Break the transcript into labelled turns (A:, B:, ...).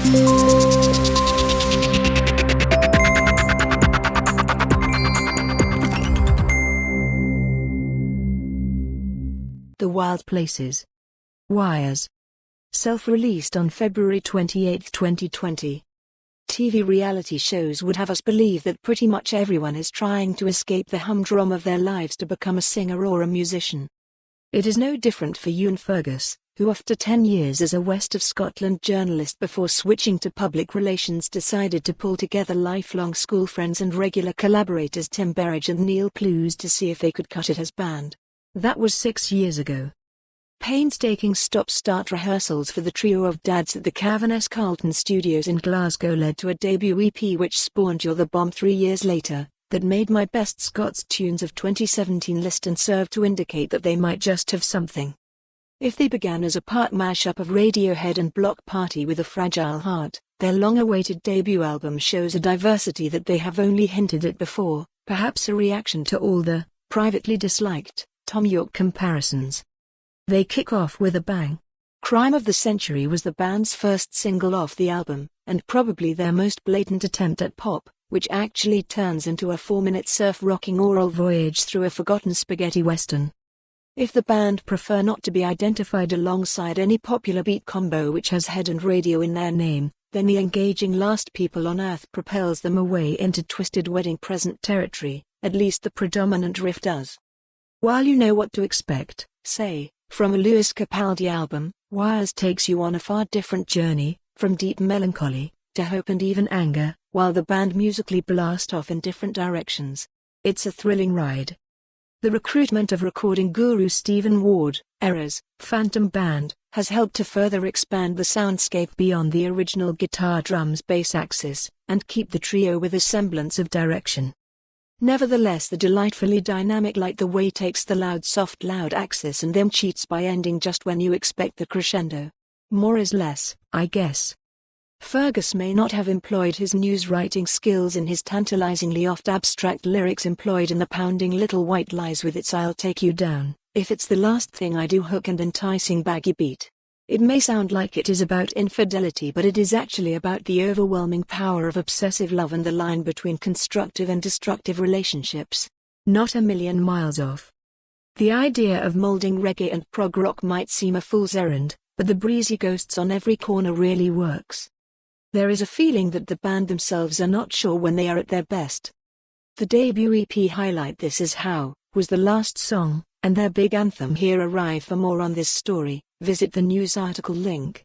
A: The Wild Places. Wires. Self-released on February 28, 2020. TV reality shows would have us believe that pretty much everyone is trying to escape the humdrum of their lives to become a singer or a musician. It is no different for Ewan Fergus, who after 10 years as a West of Scotland journalist before switching to public relations decided to pull together lifelong school friends and regular collaborators Tim Berridge and Plews to see if they could cut it as band. That was 6 years ago. Painstaking stop-start rehearsals for the trio of dads at the cavernous Carlton Studios in Glasgow led to a debut EP which spawned You're the Bomb 3 years later, that made my best Scots Tunes of 2017 list and served to indicate that they might just have something. If they began as a part mashup of Radiohead and Bloc Party with a fragile heart, their long-awaited debut album shows a diversity that they have only hinted at before, perhaps a reaction to all the, privately disliked, Thom Yorke comparisons. They kick off with a bang. Crime of the Century was the band's first single off the album, and probably their most blatant attempt at pop, which actually turns into a 4-minute surf-rocking oral voyage through a forgotten spaghetti western. If the band prefer not to be identified alongside any popular beat combo which has head and radio in their name, then the engaging Last People on Earth propels them away into twisted wedding present territory, at least the predominant riff does. While you know what to expect, say, from a Lewis Capaldi album, Wires takes you on a far different journey, from deep melancholy, to hope and even anger, while the band musically blast off in different directions. It's a thrilling ride. The recruitment of recording guru Stephen Ward, Era's Phantom Band, has helped to further expand the soundscape beyond the original guitar-drums-bass axis, and keep the trio with a semblance of direction. Nevertheless, the delightfully dynamic Light the Way takes the loud soft loud axis and then cheats by ending just when you expect the crescendo. More is less, I guess. Fergus may not have employed his news-writing skills in his tantalizingly oft-abstract lyrics employed in the pounding Little White Lies with its I'll Take You Down, if it's the last thing I do hook and enticing baggy beat. It may sound like it is about infidelity, but it is actually about the overwhelming power of obsessive love and the line between constructive and destructive relationships. Not a million miles off. The idea of molding reggae and prog rock might seem a fool's errand, but the breezy ghosts on every corner really works. There is a feeling that the band themselves are not sure when they are at their best. The debut EP highlight This Is How was the last song, and their big anthem Here Arrive. For more on this story, visit the news article link.